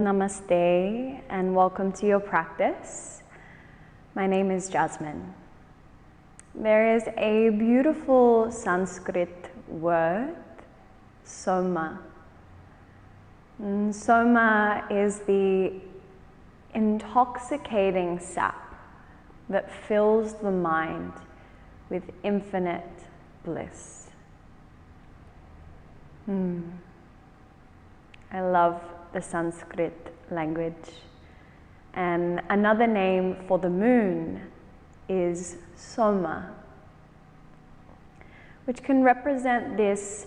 Namaste and welcome to your practice. My name is Jasmine. There is a beautiful Sanskrit word, soma. Soma is the intoxicating sap that fills the mind with infinite bliss. I love the Sanskrit language. And another name for the moon is Soma, which can represent this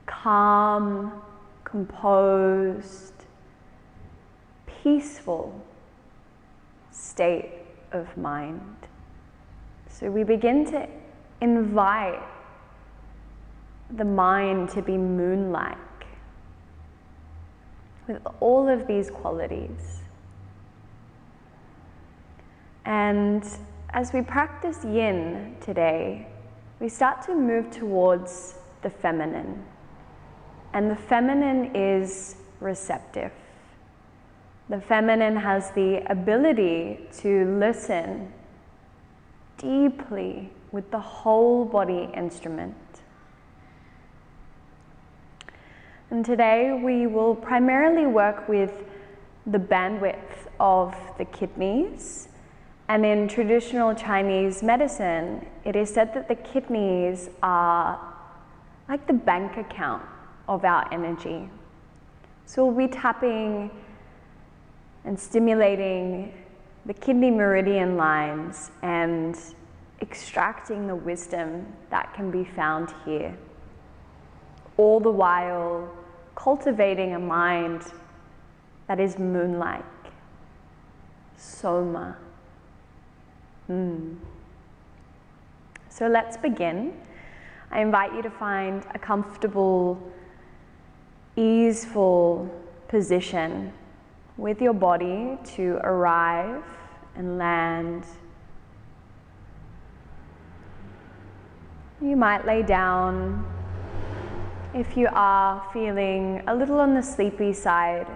calm, composed, peaceful state of mind. So we begin to invite the mind to be moon-like, with all of these qualities. And as we practice yin today, we start to move towards the feminine. And the feminine is receptive. The feminine has the ability to listen deeply with the whole body instrument. And today we will primarily work with the bandwidth of the kidneys. And in traditional Chinese medicine, it is said that the kidneys are like the bank account of our energy. So we'll be tapping and stimulating the kidney meridian lines and extracting the wisdom that can be found here, all the while cultivating a mind that is moon-like, Soma. So let's begin. I invite you to find a comfortable, easeful position with your body to arrive and land. You might lay down. If you are feeling a little on the sleepy side,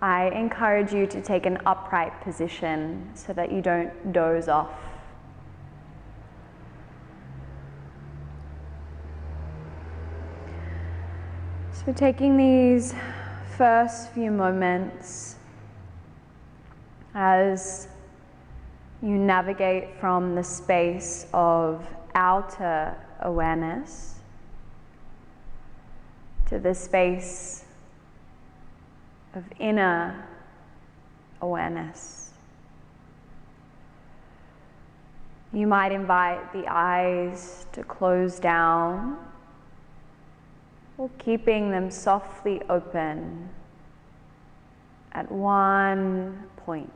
I encourage you to take an upright position so that you don't doze off. So taking these first few moments as you navigate from the space of outer awareness to the space of inner awareness. You might invite the eyes to close down or keeping them softly open at one point.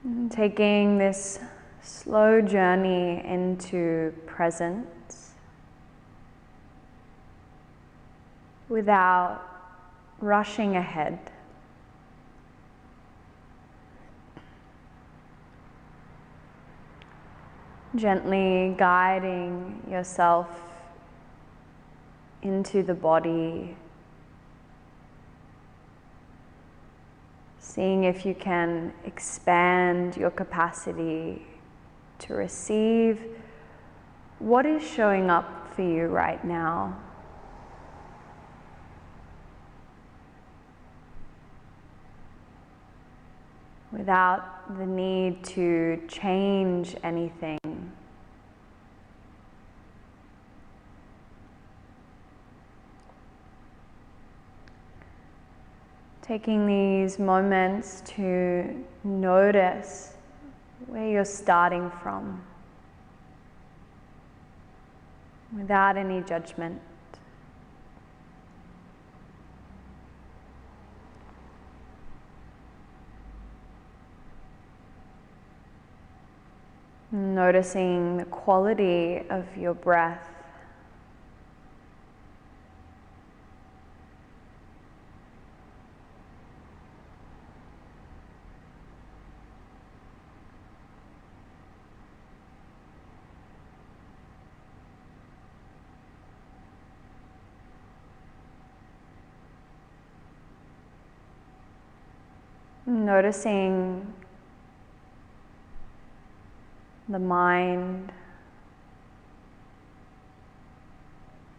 And taking this slow journey into presence without rushing ahead. Gently guiding yourself into the body, seeing if you can expand your capacity to receive what is showing up for you right now. Without the need to change anything. Taking these moments to notice where you're starting from, without any judgment. Noticing the quality of your breath. Noticing the mind,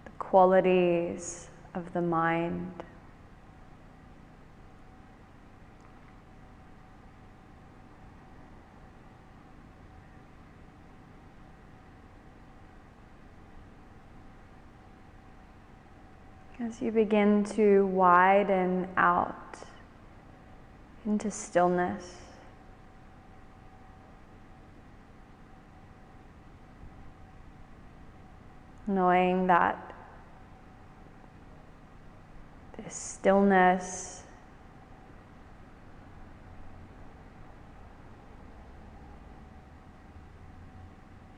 the qualities of the mind. As you begin to widen out into stillness, knowing that this stillness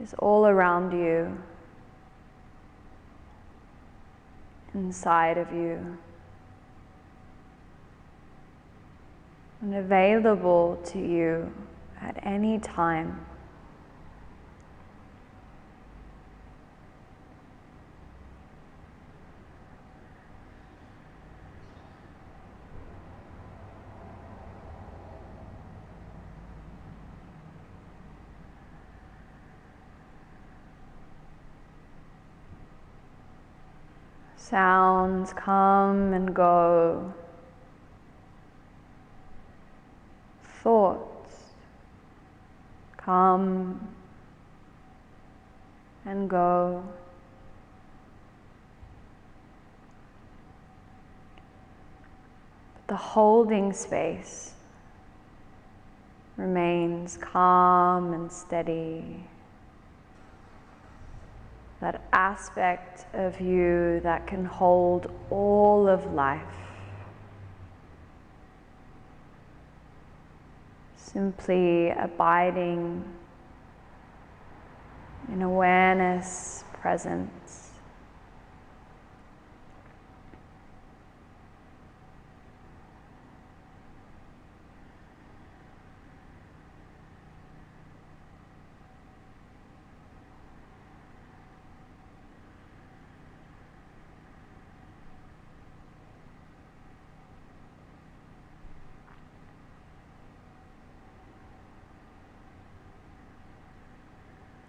is all around you, inside of you, and available to you at any time. Sounds come and go. Thoughts come and go. But the holding space remains calm and steady. That aspect of you that can hold all of life. Simply abiding in awareness, presence.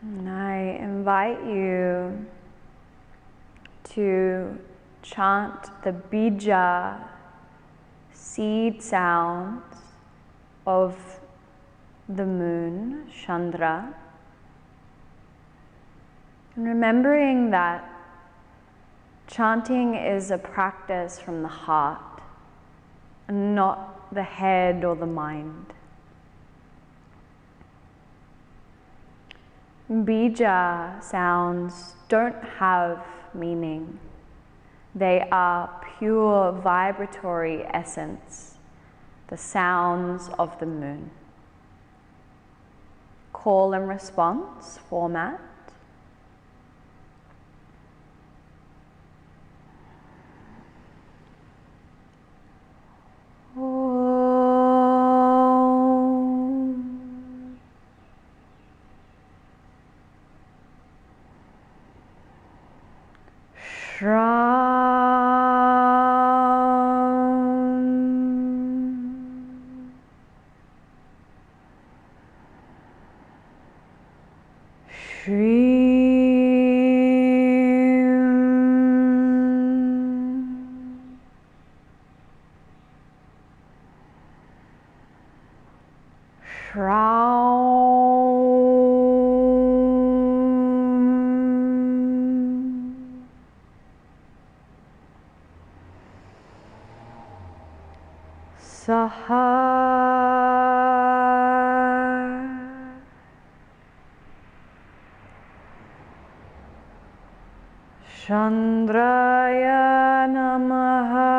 And I invite you to chant the bija seed sounds of the moon, Chandra, and remembering that chanting is a practice from the heart and not the head or the mind. Bija sounds don't have meaning. They are pure vibratory essence, the sounds of the moon. Call and response format. Chandraya Namaha.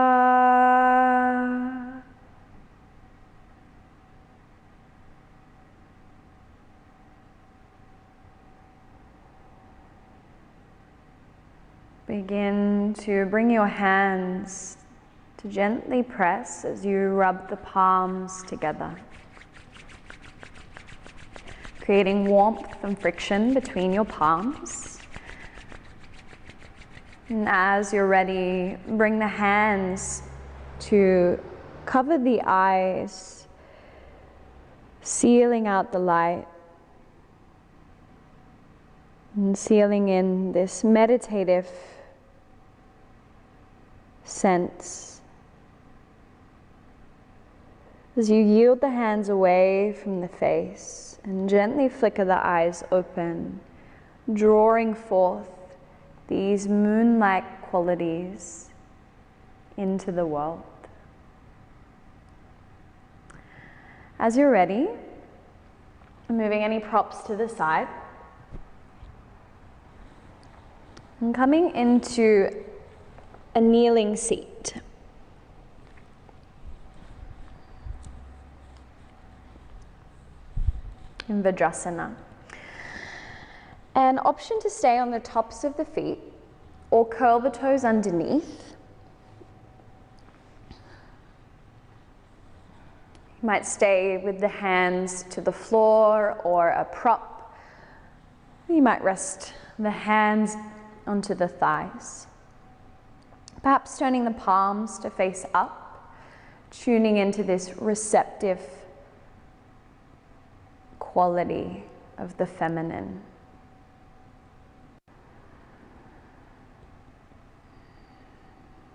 Begin to bring your hands to gently press as you rub the palms together, creating warmth and friction between your palms. And as you're ready, bring the hands to cover the eyes sealing out the light and sealing in this meditative sense. As you yield the hands away from the face and gently flicker the eyes open, drawing forth these moon-like qualities into the world. As you're ready, moving any props to the side and coming into a kneeling seat. In Vajrasana. An option to stay on the tops of the feet or curl the toes underneath. You might stay with the hands to the floor or a prop. You might rest the hands onto the thighs. Perhaps turning the palms to face up, tuning into this receptive quality of the feminine.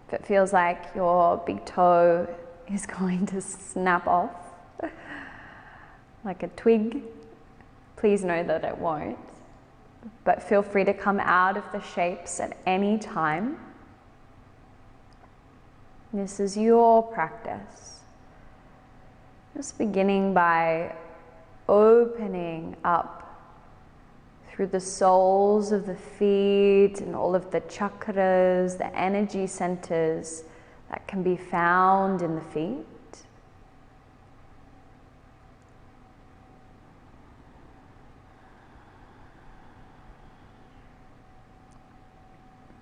If it feels like your big toe is going to snap off like a twig, please know that it won't. But feel free to come out of the shapes at any time. This is your practice. Just beginning by opening up through the soles of the feet and all of the chakras, the energy centers that can be found in the feet.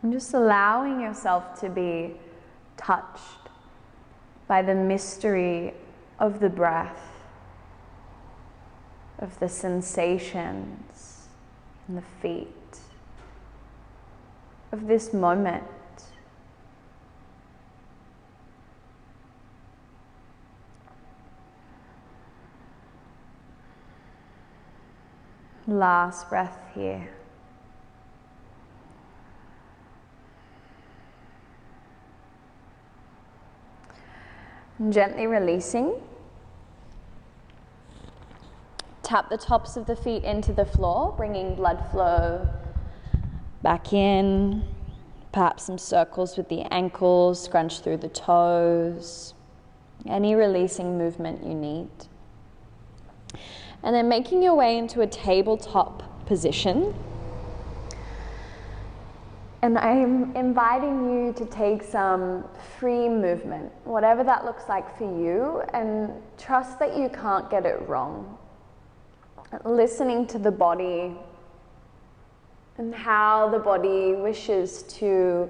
And just allowing yourself to be touched by the mystery of the breath, of the sensations in the feet, of this moment. Last breath here. And gently releasing. Tap the tops of the feet into the floor, bringing blood flow back in. Perhaps some circles with the ankles, scrunch through the toes. Any releasing movement you need. And then making your way into a tabletop position. And I'm inviting you to take some free movement, whatever that looks like for you, and trust that you can't get it wrong. Listening to the body and how the body wishes to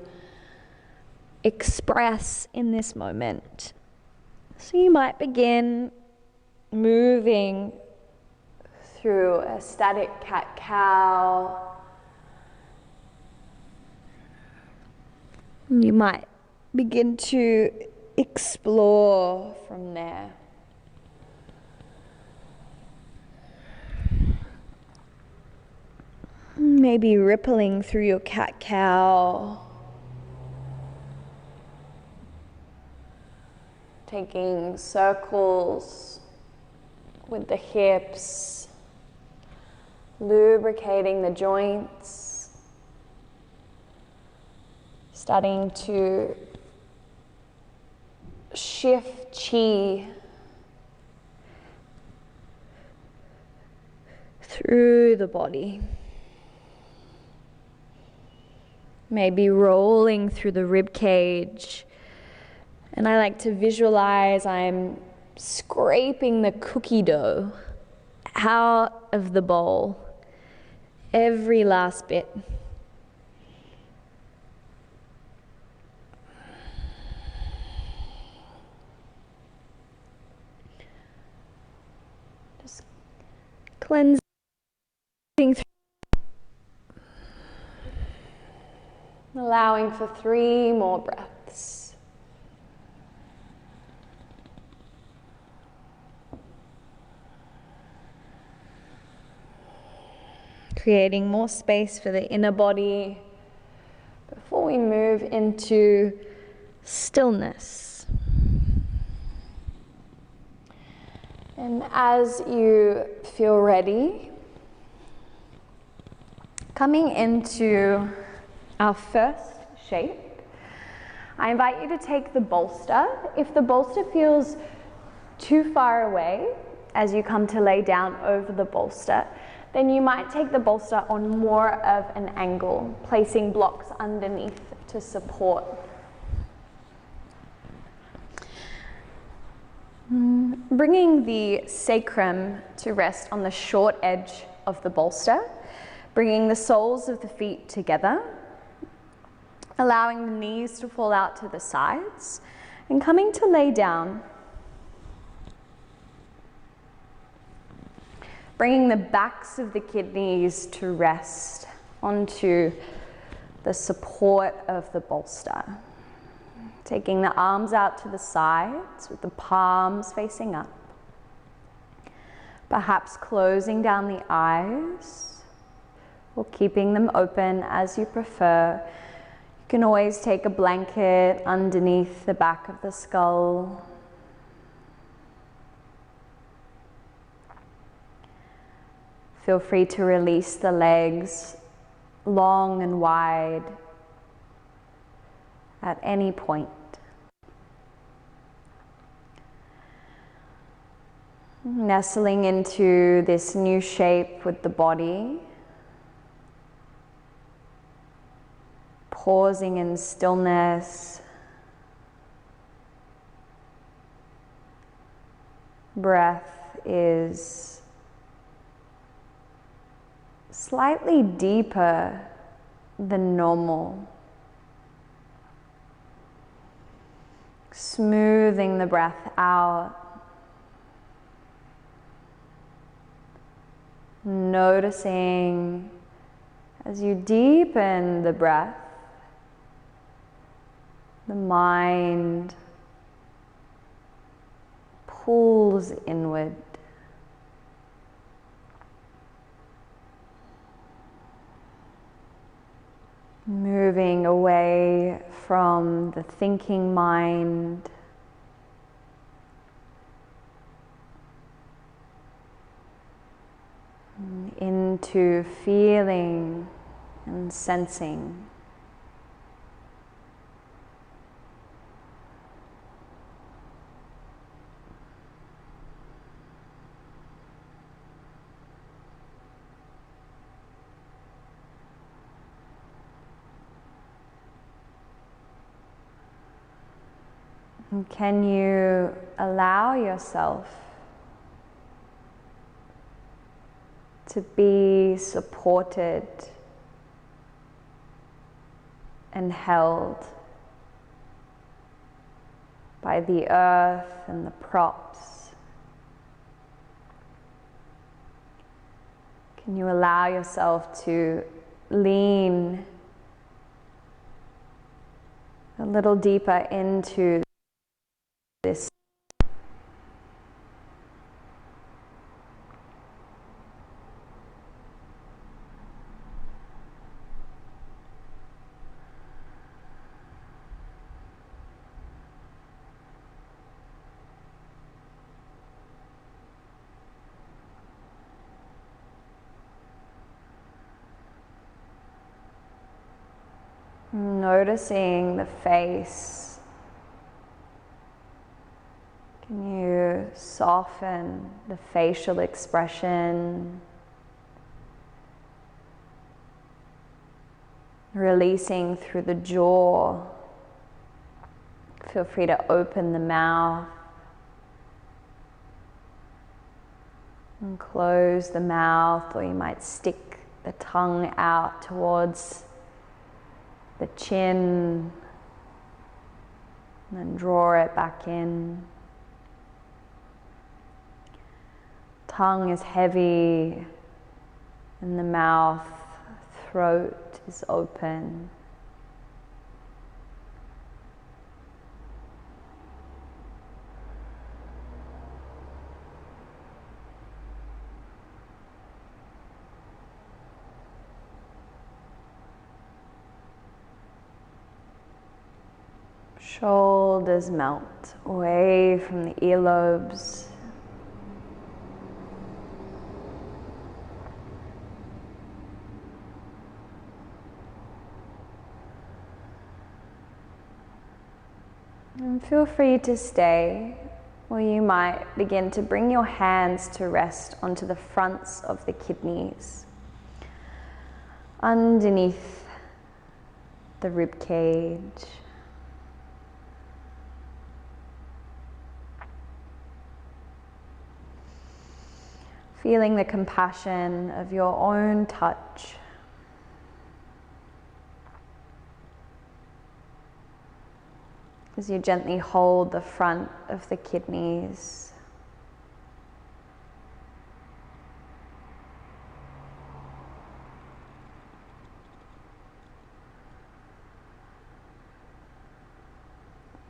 express in this moment. So you might begin moving through a static cat-cow. You might begin to explore from there. Maybe rippling through your cat-cow. Taking circles with the hips, lubricating the joints. Starting to shift chi through the body. Maybe rolling through the rib cage. And I like to visualize I'm scraping the cookie dough out of the bowl, every last bit. Just cleansing through. Allowing for 3 more breaths. creating more space for the inner body before we move into stillness. And as you feel ready, coming into our first shape, I invite you to take the bolster. If the bolster feels too far away as you come to lay down over the bolster, then you might take the bolster on more of an angle, placing blocks underneath to support. Bringing the sacrum to rest on the short edge of the bolster, bringing the soles of the feet together, allowing the knees to fall out to the sides, and coming to lay down. Bringing the backs of the kidneys to rest onto the support of the bolster. Taking the arms out to the sides with the palms facing up. Perhaps closing down the eyes or keeping them open as you prefer. You can always take a blanket underneath the back of the skull. Feel free to release the legs long and wide at any point. Nestling into this new shape with the body. Pausing in stillness. Breath is slightly deeper than normal. Smoothing the breath out. Noticing as you deepen the breath, the mind pulls inward. Moving away from the thinking mind, into feeling and sensing. And can you allow yourself to be supported and held by the earth and the props? Can you allow yourself to lean a little deeper into this? Noticing the face. Can you soften the facial expression? Releasing through the jaw. Feel free to open the mouth and close the mouth, or you might stick the tongue out towards the chin and then draw it back in. Tongue is heavy and the mouth, throat is open. Shoulders melt away from the earlobes. And feel free to stay, or you might begin to bring your hands to rest onto the fronts of the kidneys, underneath the rib cage. Feeling the compassion of your own touch. As you gently hold the front of the kidneys.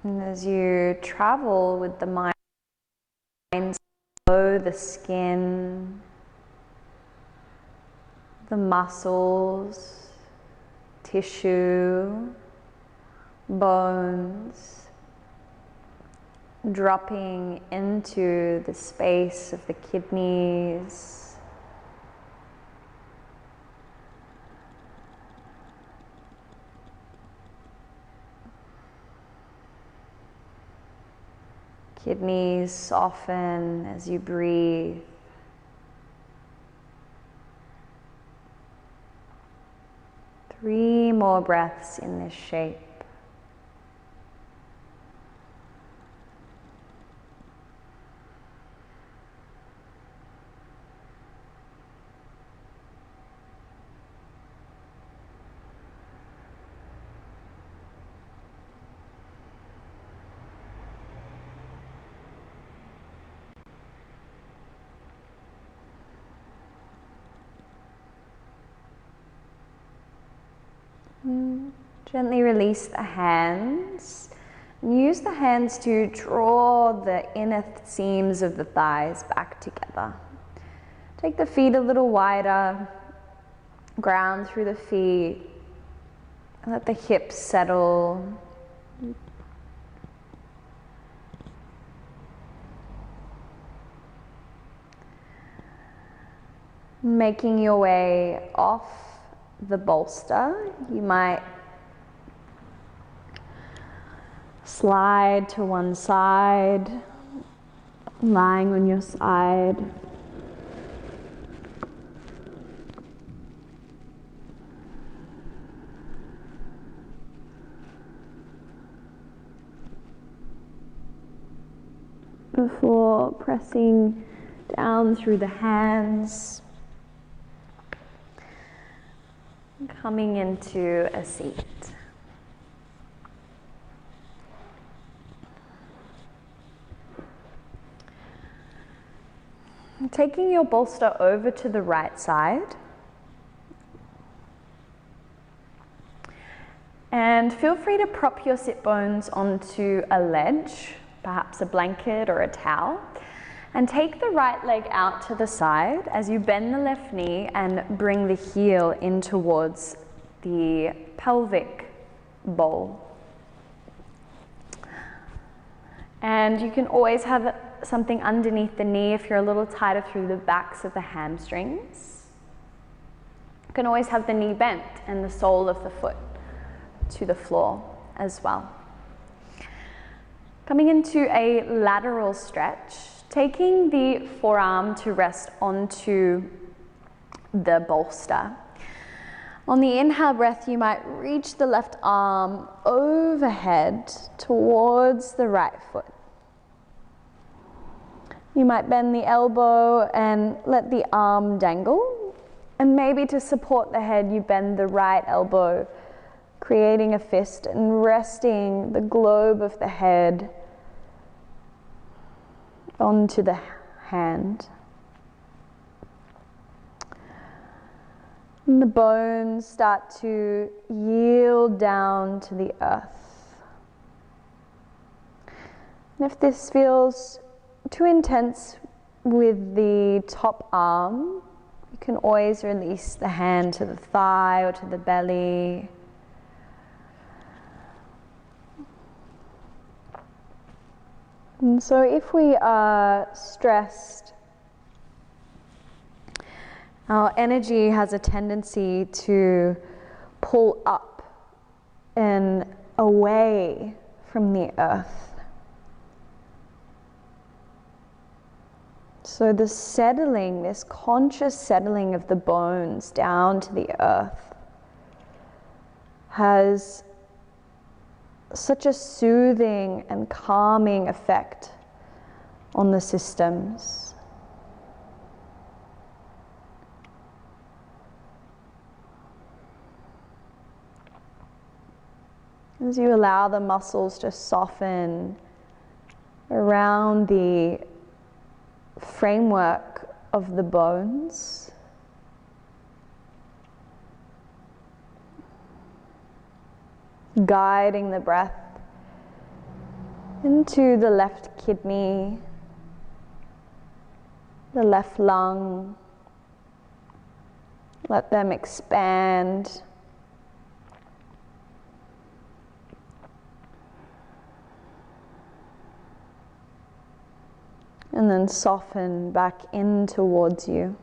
And as you travel with the mind below the skin, the muscles, tissue, bones, dropping into the space of the kidneys. Kidneys soften as you breathe. Three more breaths in this shape. Gently release the hands. And use the hands to draw the inner seams of the thighs back together. Take the feet a little wider, ground through the feet, and let the hips settle. Making your way off the bolster, you might slide to one side, lying on your side. Before pressing down through the hands, coming into a seat. Taking your bolster over to the right side, and feel free to prop your sit bones onto a ledge, perhaps a blanket or a towel, and take the right leg out to the side as you bend the left knee and bring the heel in towards the pelvic bowl. And you can always have something underneath the knee if you're a little tighter through the backs of the hamstrings. You can always have the knee bent and the sole of the foot to the floor as well. Coming into a lateral stretch, taking the forearm to rest onto the bolster. On the inhale breath, you might reach the left arm overhead towards the right foot. You might bend the elbow and let the arm dangle. And maybe to support the head, you bend the right elbow, creating a fist and resting the globe of the head onto the hand. And the bones start to yield down to the earth. And if this feels too intense with the top arm, you can always release the hand to the thigh or to the belly. And so if we are stressed, our energy has a tendency to pull up and away from the earth. So the settling, this conscious settling of the bones down to the earth has such a soothing and calming effect on the systems. As you allow the muscles to soften around the framework of the bones, guiding the breath into the left kidney, the left lung. Let them expand. And then soften back in towards you.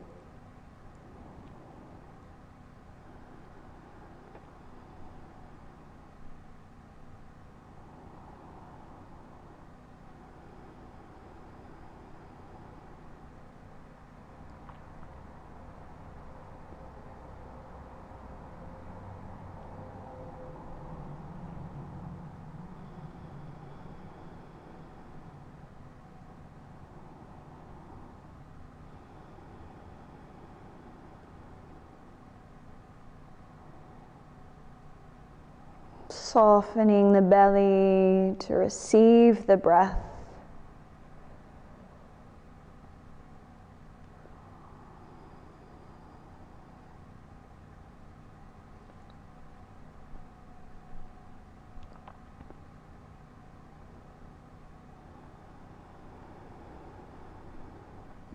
Softening the belly to receive the breath.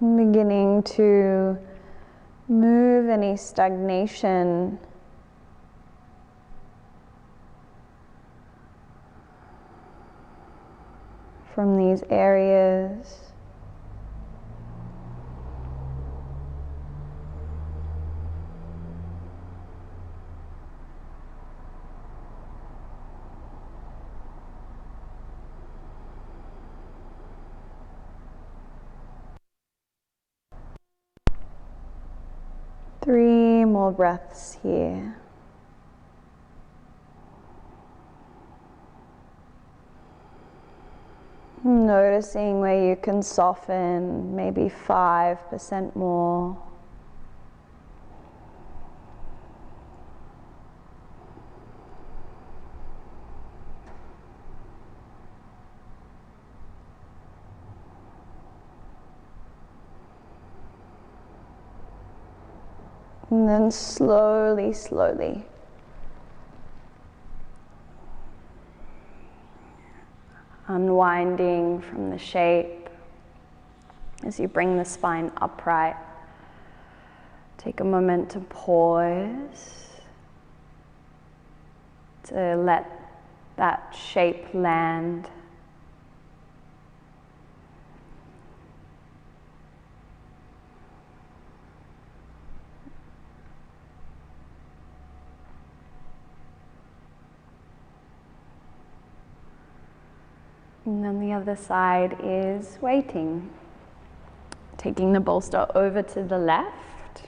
Beginning to move any stagnation from these areas. Three more breaths here. Noticing where you can soften, maybe 5% more. And then slowly, slowly unwinding from the shape as you bring the spine upright. Take a moment to pause, to let that shape land. And then the other side is waiting. Taking the bolster over to the left.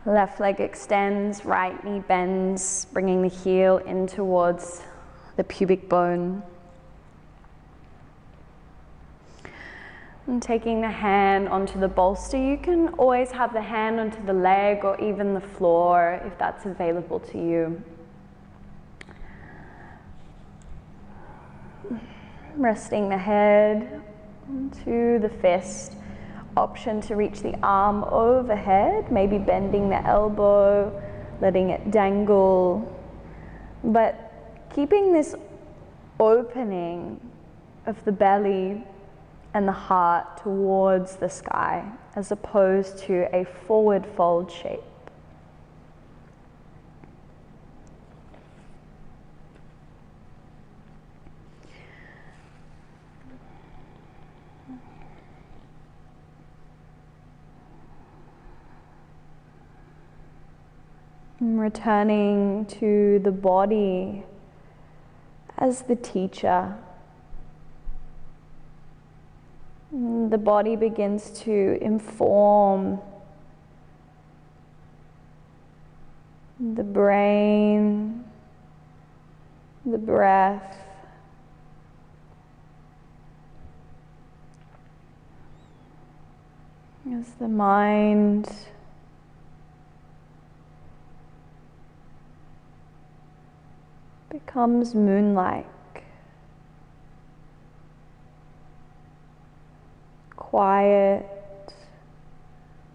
Left leg extends, right knee bends, bringing the heel in towards the pubic bone. And taking the hand onto the bolster, you can always have the hand onto the leg or even the floor if that's available to you. Resting the head onto the fist. Option to reach the arm overhead, maybe bending the elbow, letting it dangle. But keeping this opening of the belly and the heart towards the sky as opposed to a forward fold shape. And returning to the body as the teacher. The body begins to inform the brain, the breath, as the mind becomes moon-like, quiet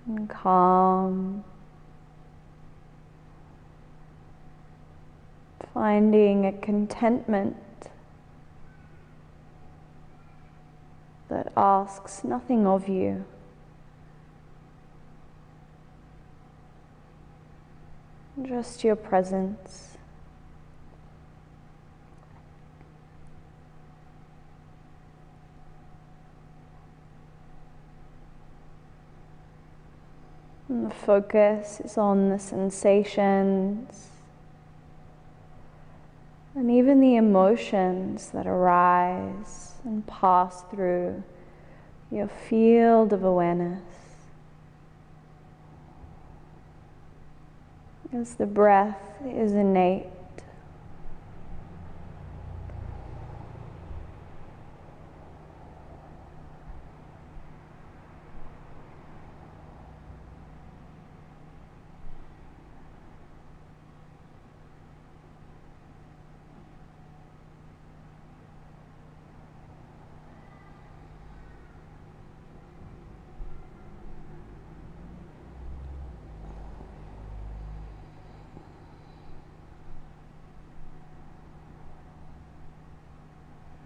and calm, finding a contentment that asks nothing of you. Just your presence. And the focus is on the sensations and even the emotions that arise and pass through your field of awareness. As the breath is innate,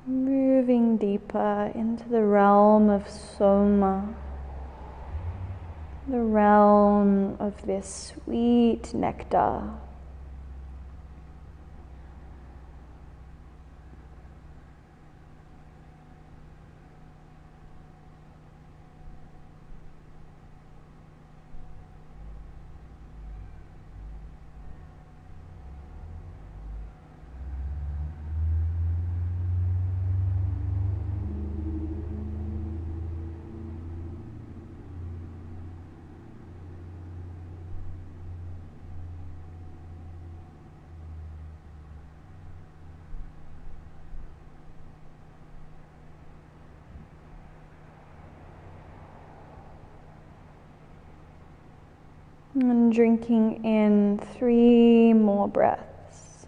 moving deeper into the realm of Soma, the realm of this sweet nectar. And drinking in 3 more breaths.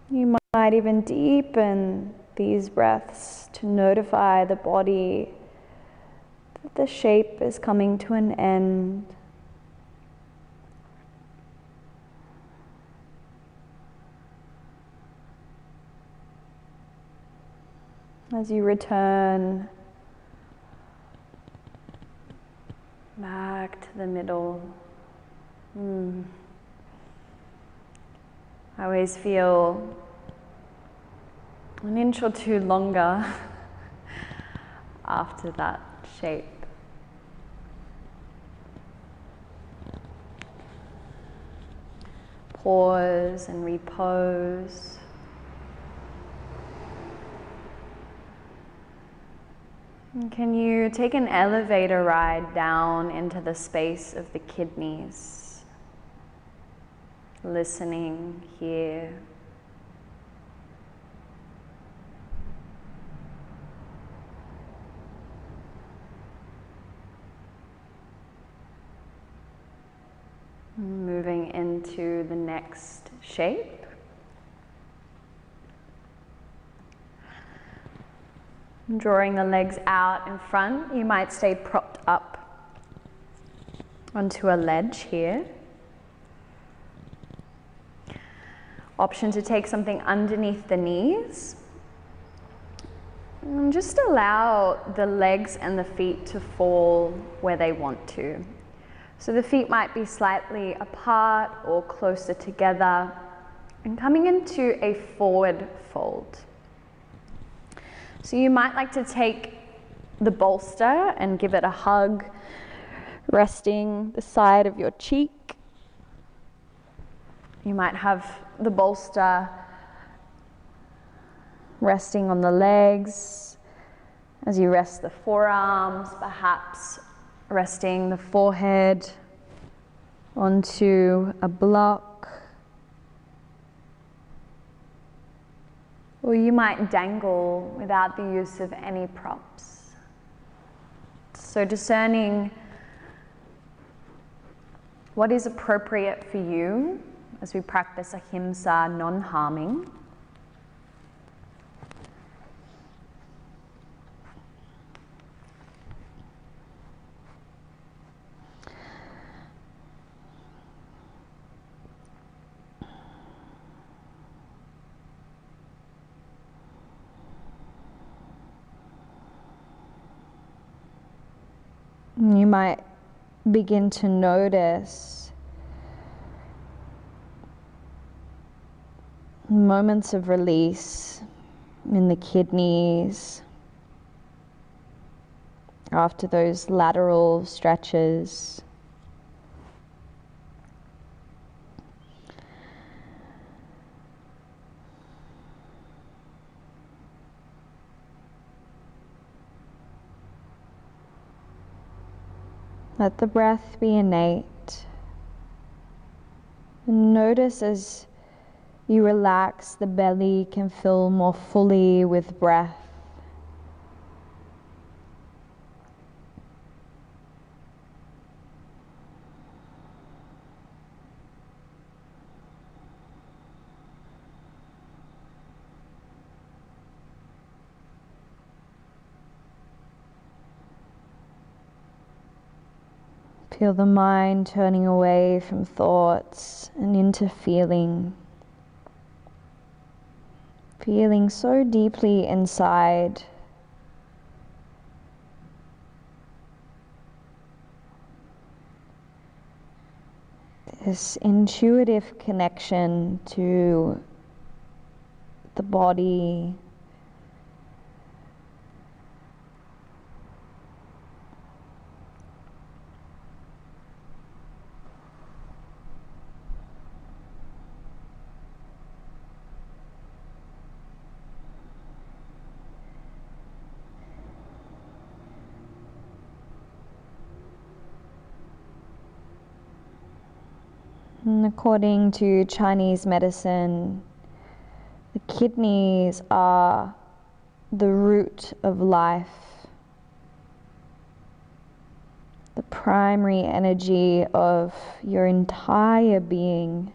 You might even deepen these breaths to notify the body that the shape is coming to an end. As you return back to the middle. I always feel an inch or 2 longer after that shape. Pause and repose. And can you take an elevator ride down into the space of the kidneys? Listening here. Moving into the next shape. Drawing the legs out in front, you might stay propped up onto a ledge here. Option to take something underneath the knees. And just allow the legs and the feet to fall where they want to. So the feet might be slightly apart or closer together, and coming into a forward fold. So you might like to take the bolster and give it a hug, resting the side of your cheek. You might have the bolster resting on the legs as you rest the forearms, perhaps resting the forehead onto a block. Or you might dangle without the use of any props. So discerning what is appropriate for you as we practice ahimsa, non-harming. You might begin to notice moments of release in the kidneys after those lateral stretches. Let the breath be innate. And notice as you relax, the belly can fill more fully with breath. Feel the mind turning away from thoughts and into feeling. Feeling so deeply inside. This intuitive connection to the body. And according to Chinese medicine, the kidneys are the root of life, the primary energy of your entire being.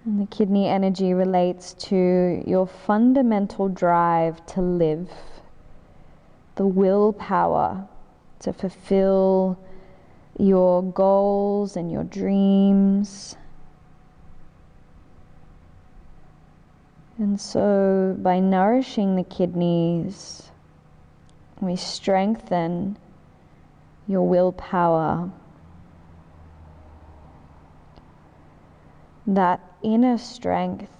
And the kidney energy relates to your fundamental drive to live, the willpower to fulfill your goals and your dreams. And so by nourishing the kidneys, we strengthen your willpower, that inner strength,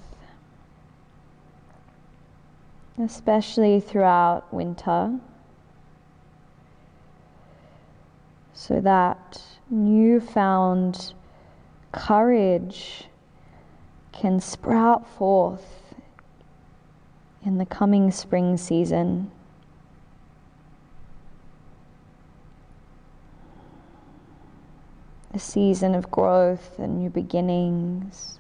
especially throughout winter, so that newfound courage can sprout forth in the coming spring season. A season of growth and new beginnings.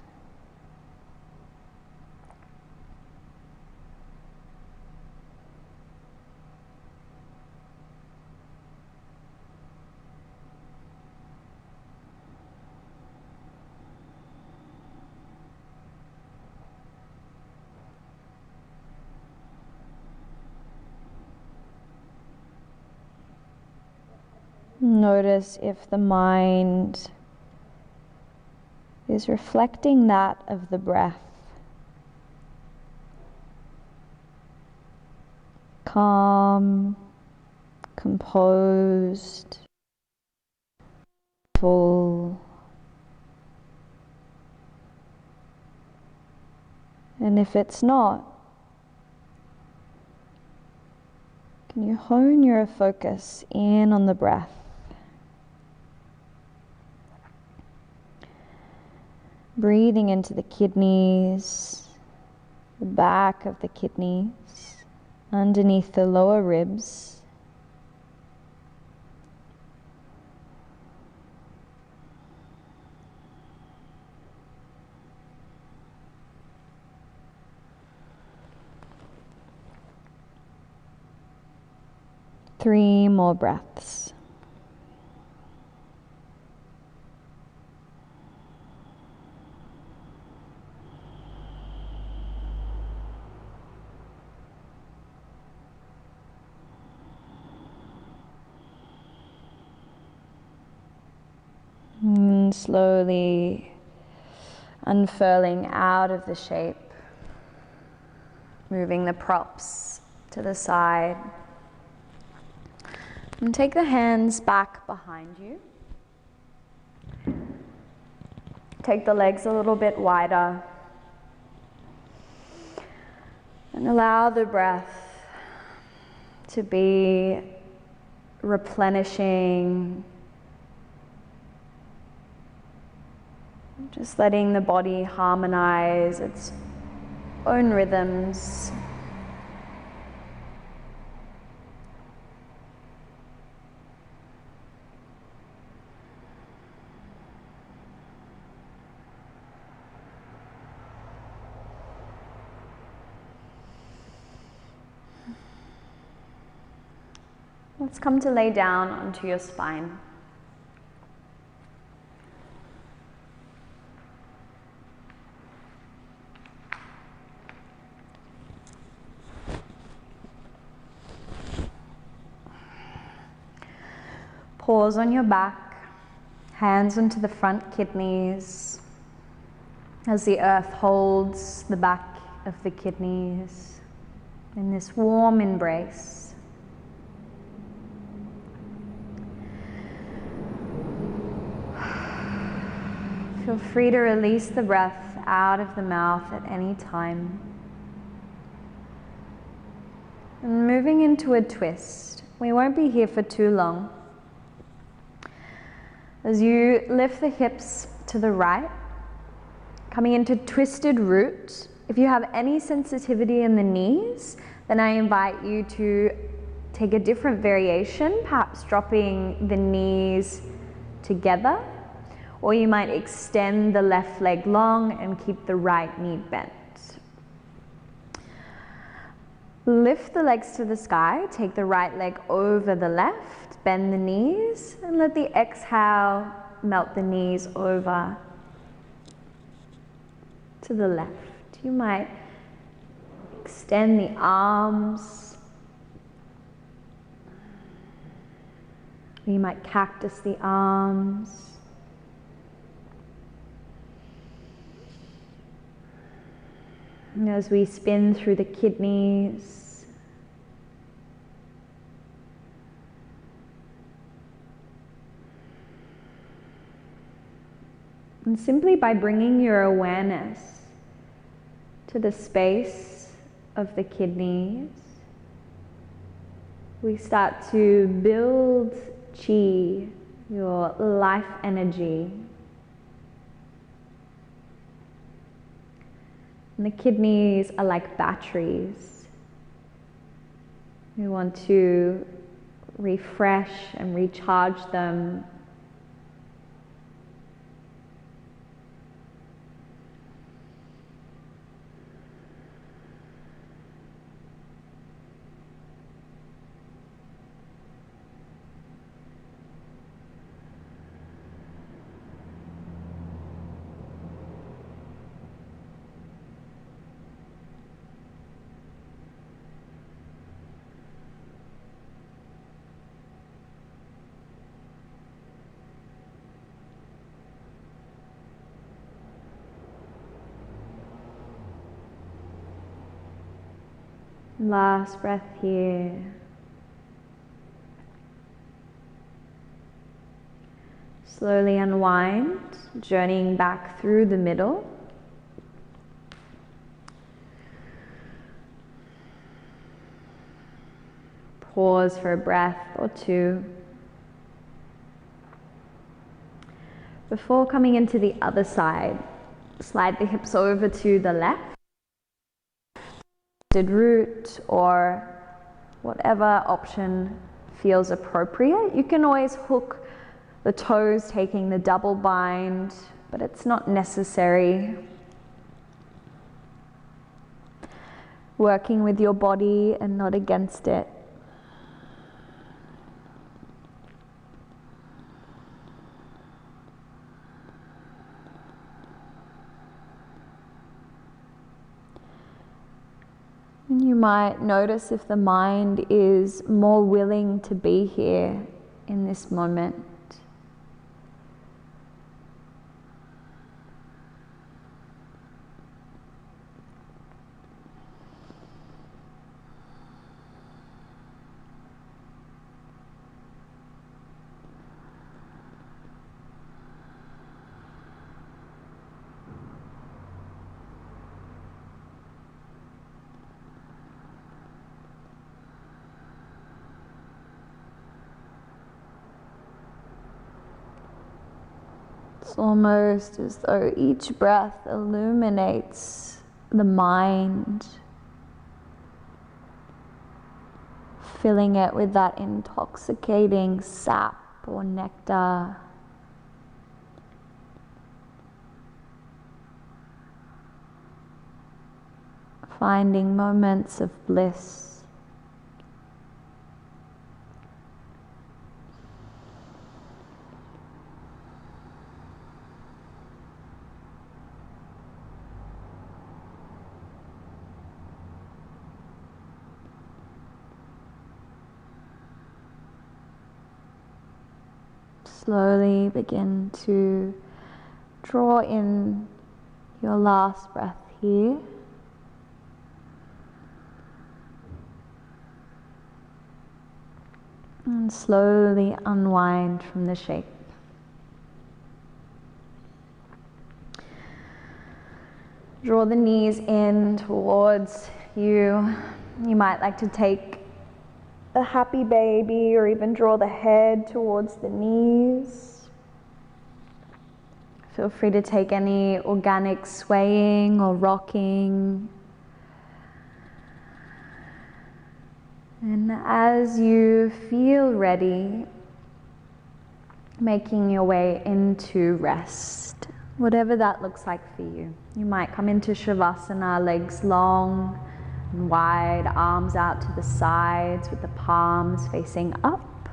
Notice if the mind is reflecting that of the breath. Calm, composed, full. And if it's not, Can you hone your focus in on the breath? Breathing into the kidneys, the back of the kidneys, underneath the lower ribs. Three more breaths. And slowly unfurling out of the shape, moving the props to the side. And take the hands back behind you. Take the legs a little bit wider. And allow the breath to be replenishing. Just letting the body harmonize its own rhythms. Let's come to lay down onto your spine. Pause on your back, hands onto the front kidneys as the earth holds the back of the kidneys in this warm embrace. Feel free to release the breath out of the mouth at any time. And moving into a twist. We won't be here for too long. As you lift the hips to the right, coming into twisted root. If you have any sensitivity in the knees, then I invite you to take a different variation, perhaps dropping the knees together, or you might extend the left leg long and keep the right knee bent. Lift the legs to the sky, take the right leg over the left, bend the knees, and let the exhale melt the knees over to the left. You might extend the arms. You might cactus the arms. And as we spin through the kidneys, and simply by bringing your awareness to the space of the kidneys, we start to build chi, your life energy. And the kidneys are like batteries. We want to refresh and recharge them. Last breath here. Slowly unwind, journeying back through the middle. Pause for a breath or two. Before coming into the other side, slide the hips over to the left. Root or whatever option feels appropriate. You can always hook the toes, taking the double bind, but it's not necessary. Working with your body and not against it. And you might notice if the mind is more willing to be here in this moment. It's almost as though each breath illuminates the mind, filling it with that intoxicating sap or nectar. Finding moments of bliss. Slowly begin to draw in your last breath here. And slowly unwind from the shape. Draw the knees in towards you. You might like to take a happy baby or even draw the head towards the knees. Feel free to take any organic swaying or rocking. And as you feel ready, making your way into rest, whatever that looks like for you. You might come into Shavasana, legs long and wide, arms out to the sides with the palms facing up.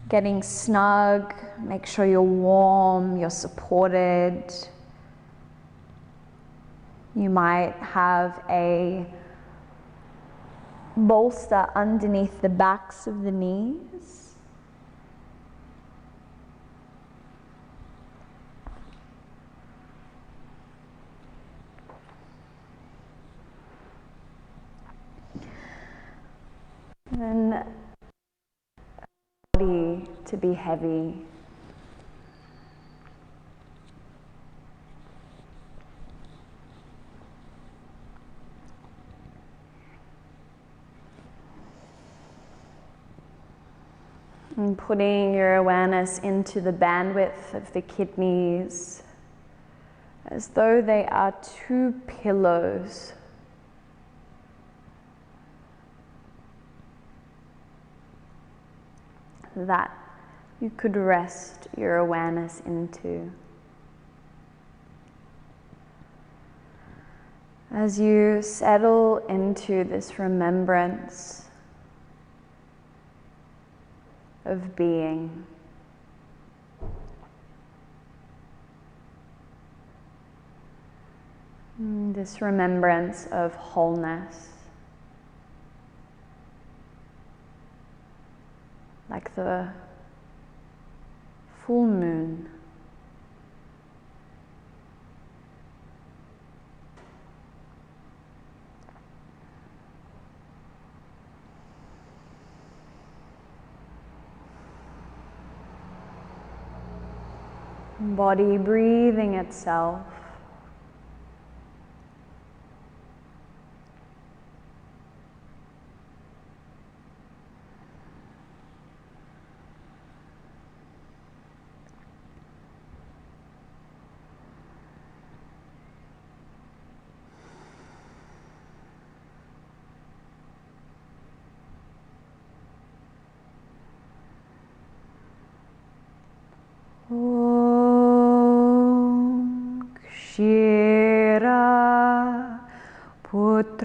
Getting snug, make sure you're warm, you're supported. You might have a bolster underneath the backs of the knees. And body to be heavy. And putting your awareness into the bandwidth of the kidneys as though they are two pillows. That you could rest your awareness into. As you settle into this remembrance of being, this remembrance of wholeness, like the full moon. Body breathing itself.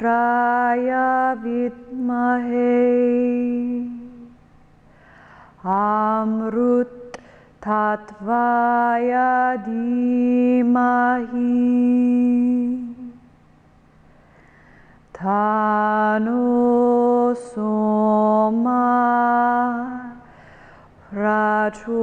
Rudraya vidmahe Amrut Tatvaya dhimahi Tano Soma Prachodayat.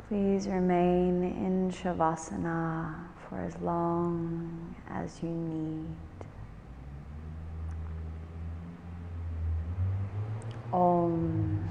Please remain in Shavasana for as long as you need. Om